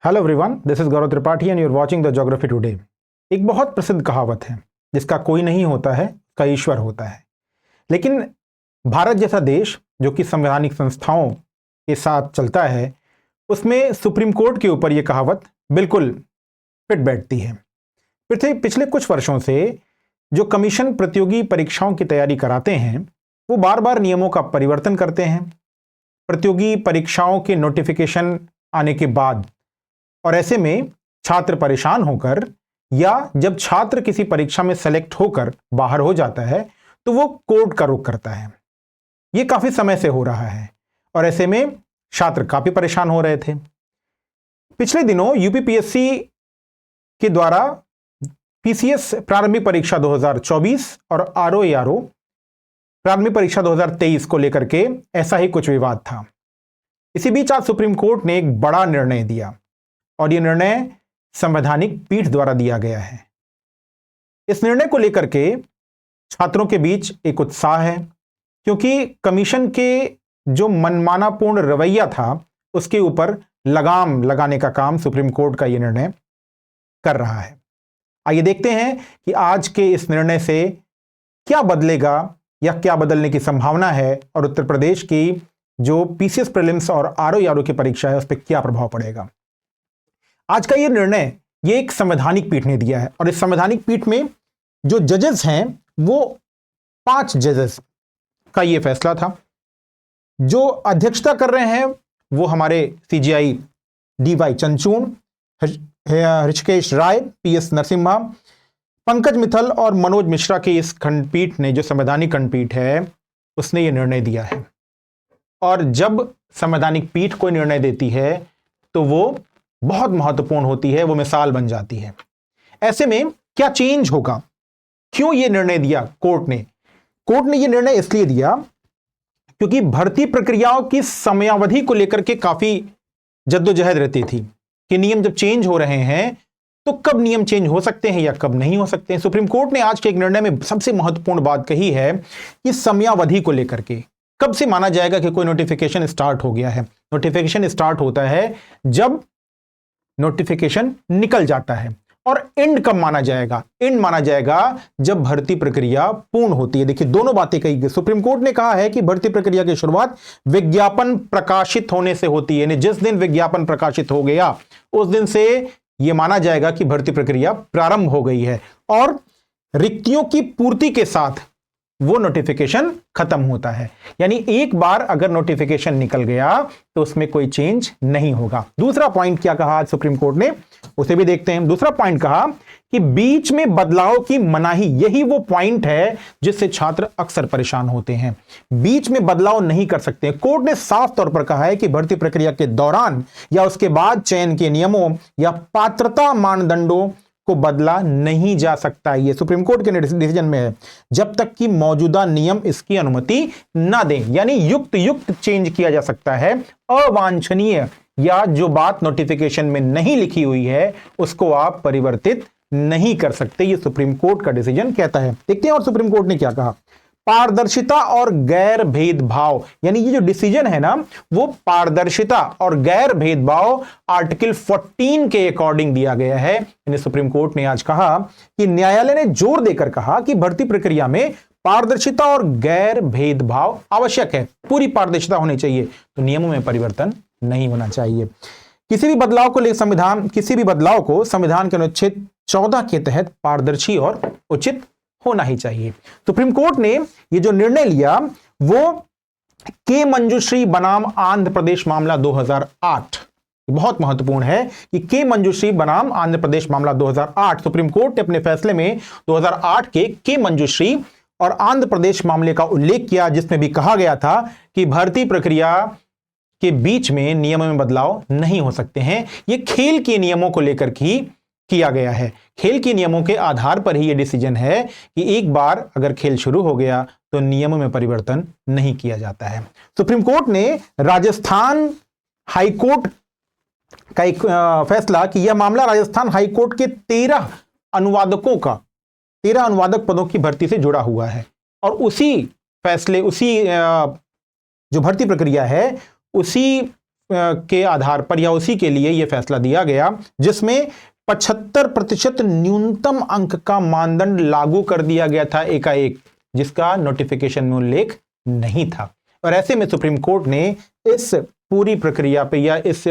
Hello everyone, this is Gaurav Tripathi and you are watching the geography today. एक बहुत प्रसिद्ध कहावत है, जिसका कोई नहीं होता है उसका ईश्वर होता है। लेकिन भारत जैसा देश जो कि संवैधानिक संस्थाओं के साथ चलता है, उसमें सुप्रीम कोर्ट के ऊपर यह कहावत बिल्कुल फिट बैठती है। पिछले कुछ वर्षों से जो कमीशन प्रतियोगी परीक्षाओं की तैयारी कराते हैं, वो बार बार नियमों का परिवर्तन करते हैं प्रतियोगी परीक्षाओं के नोटिफिकेशन आने के बाद। और ऐसे में छात्र परेशान होकर, या जब छात्र किसी परीक्षा में सेलेक्ट होकर बाहर हो जाता है, तो वो कोर्ट का रुख करता है। ये काफी समय से हो रहा है और ऐसे में छात्र काफी परेशान हो रहे थे। पिछले दिनों यूपीपीएससी के द्वारा पीसीएस प्रारंभिक परीक्षा 2024 और आरओ प्रारंभिक परीक्षा 2023 को लेकर के ऐसा ही कुछ विवाद था। इसी बीच आज सुप्रीम कोर्ट ने एक बड़ा निर्णय दिया और यह निर्णय संवैधानिक पीठ द्वारा दिया गया है। इस निर्णय को लेकर के छात्रों के बीच एक उत्साह है, क्योंकि कमीशन के जो मनमानापूर्ण रवैया था उसके ऊपर लगाम लगाने का काम सुप्रीम कोर्ट का यह निर्णय कर रहा है। आइए देखते हैं कि आज के इस निर्णय से क्या बदलेगा या क्या बदलने की संभावना है, और उत्तर प्रदेश की जो पीसीएस प्रीलिम्स और आरओ की परीक्षा है उस पर क्या प्रभाव पड़ेगा। आज का ये निर्णय ये एक संवैधानिक पीठ ने दिया है, और इस संवैधानिक पीठ में जो जजेस हैं वो 5 जजेस का ये फैसला था। जो अध्यक्षता कर रहे हैं वो हमारे सीजीआई डीवाई चंद्रचूड़, ऋषिकेश राय, पीएस नरसिम्हा, पंकज मित्तल और मनोज मिश्रा की इस खंडपीठ ने, जो संवैधानिक खंडपीठ है, उसने ये निर्णय दिया है। और जब संवैधानिक पीठ कोई निर्णय देती है तो वो बहुत महत्वपूर्ण होती है, वो मिसाल बन जाती है। ऐसे में क्या चेंज होगा, क्यों ये निर्णय दिया कोर्ट ने? कोर्ट ने ये निर्णय इसलिए दिया क्योंकि भर्ती प्रक्रियाओं की समयावधि को लेकर के काफी जद्दोजहद रहती थी कि नियम जब चेंज हो रहे हैं तो कब नियम चेंज हो सकते हैं या कब नहीं हो सकते हैं। सुप्रीम कोर्ट ने आज के एक निर्णय में सबसे महत्वपूर्ण बात कही है कि समयावधि को लेकर के कब से माना जाएगा कि कोई नोटिफिकेशन स्टार्ट हो गया है। नोटिफिकेशन स्टार्ट होता है जब नोटिफिकेशन निकल जाता है। और एंड कब माना जाएगा? एंड माना जाएगा जब भर्ती प्रक्रिया पूर्ण होती है। देखिए, दोनों बातें कही गई। सुप्रीम कोर्ट ने कहा है कि भर्ती प्रक्रिया की शुरुआत विज्ञापन प्रकाशित होने से होती है, यानी जिस दिन विज्ञापन प्रकाशित हो गया उस दिन से यह माना जाएगा कि भर्ती प्रक्रिया प्रारंभ हो गई है, और रिक्तियों की पूर्ति के साथ वो नोटिफिकेशन खत्म होता है। यानी एक बार अगर नोटिफिकेशन निकल गया तो उसमें कोई चेंज नहीं होगा। दूसरा पॉइंट क्या कहा आज सुप्रीम कोर्ट ने, उसे भी देखते हैं। दूसरा पॉइंट कहा कि बीच में बदलाव की मनाही। यही वो पॉइंट है जिससे छात्र अक्सर परेशान होते हैं। बीच में बदलाव नहीं कर सकते। कोर्ट ने साफ तौर पर कहा है कि भर्ती प्रक्रिया के दौरान या उसके बाद चयन के नियमों या पात्रता मानदंडों को बदला नहीं जा सकता। ये सुप्रीम कोर्ट के डिसीजन में है, जब तक कि मौजूदा नियम इसकी अनुमति ना दें। यानी युक्त चेंज किया जा सकता है। अवांछनीय या जो बात नोटिफिकेशन में नहीं लिखी हुई है उसको आप परिवर्तित नहीं कर सकते। ये सुप्रीम कोर्ट का डिसीजन कहता है। देखते हैं और सुप्रीम कोर्ट ने क्या कहा। पारदर्शिता और गैर भेदभाव, यानी ये जो डिसीजन है ना, वो पारदर्शिता और गैर भेदभाव आर्टिकल 14 के अकॉर्डिंग दिया गया है। यानी सुप्रीम कोर्ट ने आज कहा कि न्यायालय ने जोर देकर कहा कि भर्ती प्रक्रिया में पारदर्शिता और गैर भेदभाव आवश्यक है। पूरी पारदर्शिता होनी चाहिए, तो नियमों में परिवर्तन नहीं होना चाहिए। किसी भी बदलाव को संविधान के अनुच्छेद 14 के तहत पारदर्शी और उचित होना ही चाहिए। सुप्रीम कोर्ट ने ये जो निर्णय लिया वो के मंजूश्री बनाम आंध्र प्रदेश मामला 2008, बहुत महत्वपूर्ण है कि के मंजूश्री बनाम आंध्र प्रदेश मामला 2008। सुप्रीम कोर्ट ने अपने फैसले में 2008 के मंजूश्री और आंध्र प्रदेश मामले का उल्लेख किया, जिसमें भी कहा गया था कि भर्ती प्रक्रिया के बीच में नियमों में बदलाव नहीं हो सकते हैं। यह खेल के नियमों को लेकर ही किया गया है। खेल के नियमों के आधार पर ही यह डिसीजन है कि एक बार अगर खेल शुरू हो गया तो नियमों में परिवर्तन नहीं किया जाता है। सुप्रीम कोर्ट ने राजस्थान हाईकोर्ट का एक फैसला कि यह मामला राजस्थान हाईकोर्ट के 13 अनुवादक पदों की भर्ती से जुड़ा हुआ है, और उसी फैसले, उसी जो भर्ती प्रक्रिया है, उसी के आधार पर या उसी के लिए यह फैसला दिया गया जिसमें 75% न्यूनतम अंक का मानदंड लागू कर दिया गया था एकाएक, जिसका नोटिफिकेशन में उल्लेख नहीं था। और ऐसे में सुप्रीम कोर्ट ने इस पूरी प्रक्रिया पे या इस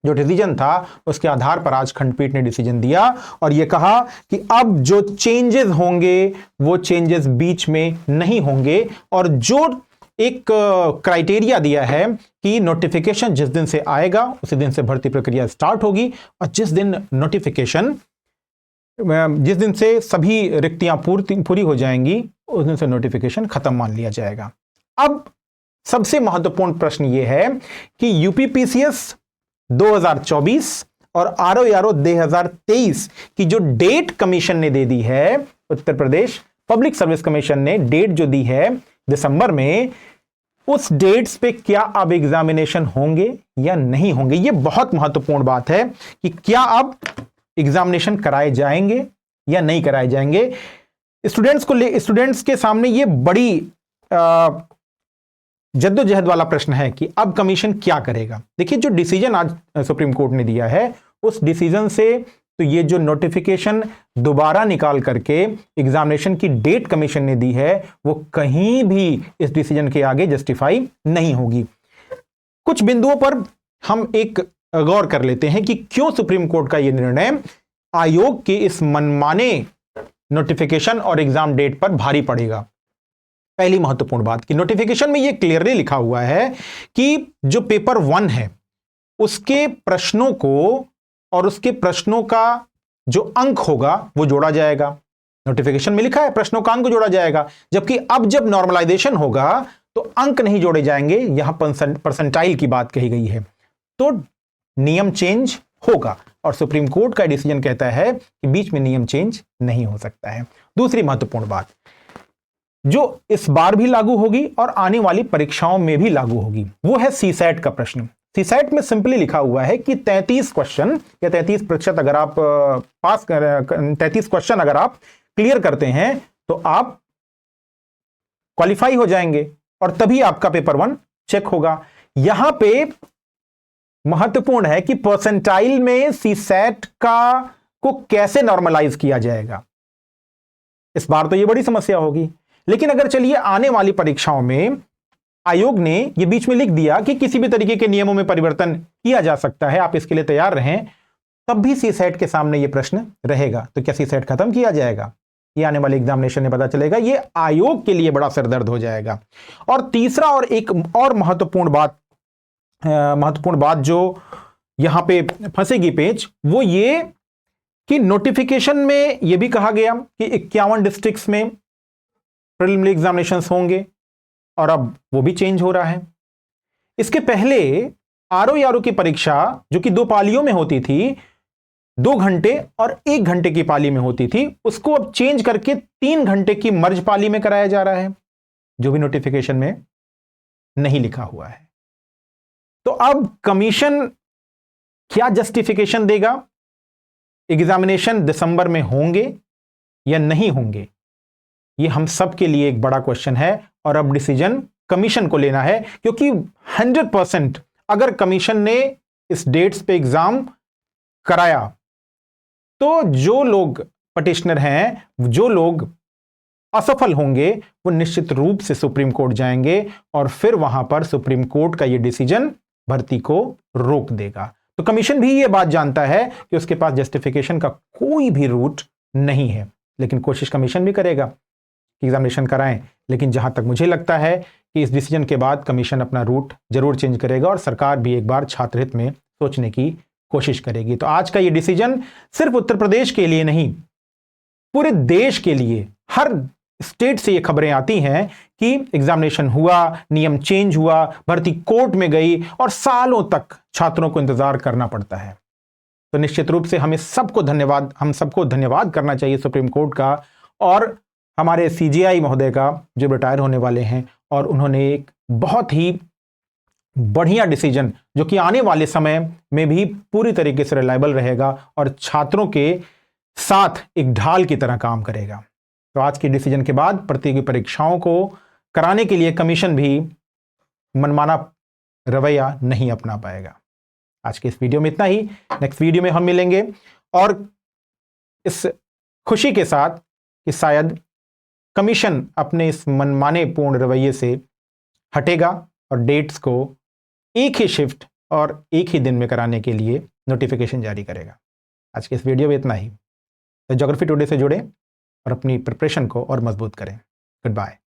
जो डिसीजन था उसके आधार पर आज खंडपीठ ने डिसीजन दिया और यह कहा कि अब जो चेंजेस होंगे वो चेंजेस बीच में नहीं होंगे, और जो एक क्राइटेरिया दिया है कि नोटिफिकेशन जिस दिन से आएगा उसी दिन से भर्ती प्रक्रिया स्टार्ट होगी, और जिस दिन से सभी रिक्तियां पूरी हो जाएंगी उस दिन से नोटिफिकेशन खत्म मान लिया जाएगा। अब सबसे महत्वपूर्ण प्रश्न यह है कि यूपीपीसीएस 2024 और आरओ 2023 की जो डेट कमीशन ने दे दी है, Uttar Pradesh public service commission ने डेट जो दी है दिसंबर में, उस डेट्स पे क्या अब एग्जामिनेशन होंगे या नहीं होंगे। यह बहुत महत्वपूर्ण बात है कि क्या अब एग्जामिनेशन कराए जाएंगे या नहीं कराए जाएंगे। स्टूडेंट्स के सामने यह बड़ी जद्दोजहद वाला प्रश्न है कि अब कमीशन क्या करेगा। देखिए, जो डिसीजन आज सुप्रीम कोर्ट ने दिया है उस डिसीजन से तो ये जो नोटिफिकेशन दोबारा निकाल करके एग्जामिनेशन की डेट कमीशन ने दी है वो कहीं भी इस डिसीजन के आगे जस्टिफाई नहीं होगी। कुछ बिंदुओं पर हम एक गौर कर लेते हैं कि क्यों सुप्रीम कोर्ट का यह निर्णय आयोग के इस मनमाने नोटिफिकेशन और एग्जाम डेट पर भारी पड़ेगा। पहली महत्वपूर्ण बात कि नोटिफिकेशन में यह क्लियरली लिखा हुआ है कि जो पेपर 1 है उसके प्रश्नों को और उसके प्रश्नों का जो अंक होगा वो जोड़ा जाएगा। नोटिफिकेशन में लिखा है प्रश्नों का अंक जोड़ा जाएगा, जबकि अब जब नॉर्मलाइजेशन होगा तो अंक नहीं जोड़े जाएंगे, यहां परसेंटाइल की बात कही गई है। तो नियम चेंज होगा और सुप्रीम कोर्ट का डिसीजन कहता है कि बीच में नियम चेंज नहीं हो सकता है। दूसरी महत्वपूर्ण बात जो इस बार भी लागू होगी और आने वाली परीक्षाओं में भी लागू होगी वो है सीसैट का प्रश्न। सीसैट में सिंपली लिखा हुआ है कि 33 क्वेश्चन या 33% अगर आप 33 क्वेश्चन अगर आप क्लियर करते हैं तो आप क्वालिफाई हो जाएंगे और तभी आपका पेपर 1 चेक होगा। यहां पे महत्वपूर्ण है कि परसेंटाइल में सीसैट को कैसे नॉर्मलाइज किया जाएगा। इस बार तो यह बड़ी समस्या होगी, लेकिन अगर चलिए आने वाली परीक्षाओं में आयोग ने यह बीच में लिख दिया कि किसी भी तरीके के नियमों में परिवर्तन किया जा सकता है, आप इसके लिए तैयार रहें, तब भी सीसैट के सामने यह प्रश्न रहेगा। तो क्या सीसैट खत्म किया जाएगा? ये आने वाले एग्जामिनेशन में पता चलेगा। यह आयोग के लिए बड़ा सिरदर्द हो जाएगा। और तीसरा और एक और महत्वपूर्ण बात जो यहां पे फंसेगी पेच वो ये कि नोटिफिकेशन में यह भी कहा गया कि 51 डिस्ट्रिक्ट्स में प्रीलिमिनरी एग्जामिनेशंस होंगे और अब वो भी चेंज हो रहा है। इसके पहले आरओ की परीक्षा जो कि 2 पालियों में होती थी, 2 घंटे और 1 घंटे की पाली में होती थी, उसको अब चेंज करके 3 घंटे की मर्ज पाली में कराया जा रहा है, जो भी नोटिफिकेशन में नहीं लिखा हुआ है। तो अब कमीशन क्या जस्टिफिकेशन देगा? एग्जामिनेशन दिसंबर में होंगे या नहीं होंगे? यह हम सब के लिए एक बड़ा क्वेश्चन है और अब डिसीजन कमीशन को लेना है, क्योंकि 100% अगर कमीशन ने इस डेट्स पे एग्जाम कराया तो जो लोग पटिशनर हैं, जो लोग असफल होंगे, वो निश्चित रूप से सुप्रीम कोर्ट जाएंगे और फिर वहां पर सुप्रीम कोर्ट का यह डिसीजन भर्ती को रोक देगा। तो कमीशन भी यह बात जानता है कि उसके पास जस्टिफिकेशन का कोई भी रूट नहीं है, लेकिन कोशिश कमीशन भी करेगा कि एग्जामिनेशन कराएं। लेकिन जहां तक मुझे लगता है कि इस डिसीजन के बाद कमीशन अपना रूट जरूर चेंज करेगा और सरकार भी एक बार छात्र हित में सोचने की कोशिश करेगी। तो आज का यह डिसीजन सिर्फ उत्तर प्रदेश के लिए नहीं, पूरे देश के लिए, हर स्टेट से ये खबरें आती हैं कि एग्जामिनेशन हुआ, नियम चेंज हुआ, भर्ती कोर्ट में गई और सालों तक छात्रों को इंतजार करना पड़ता है। तो निश्चित रूप से हम सबको धन्यवाद करना चाहिए सुप्रीम कोर्ट का और हमारे सीजेआई महोदय का, जो रिटायर होने वाले हैं, और उन्होंने एक बहुत ही बढ़िया डिसीजन जो कि आने वाले समय में भी पूरी तरीके से रिलायबल रहेगा और छात्रों के साथ एक ढाल की तरह काम करेगा। तो आज के डिसीजन के बाद प्रतियोगी परीक्षाओं को कराने के लिए कमीशन भी मनमाना रवैया नहीं अपना पाएगा। आज के इस वीडियो में इतना ही। नेक्स्ट वीडियो में हम मिलेंगे और इस खुशी के साथ कि शायद कमीशन अपने इस मनमाने पूर्ण रवैये से हटेगा और डेट्स को एक ही शिफ्ट और एक ही दिन में कराने के लिए नोटिफिकेशन जारी करेगा। आज के इस वीडियो में इतना ही। तो ज्योग्राफी टुडे से जुड़ें और अपनी प्रिपरेशन को और मजबूत करें। Good bye.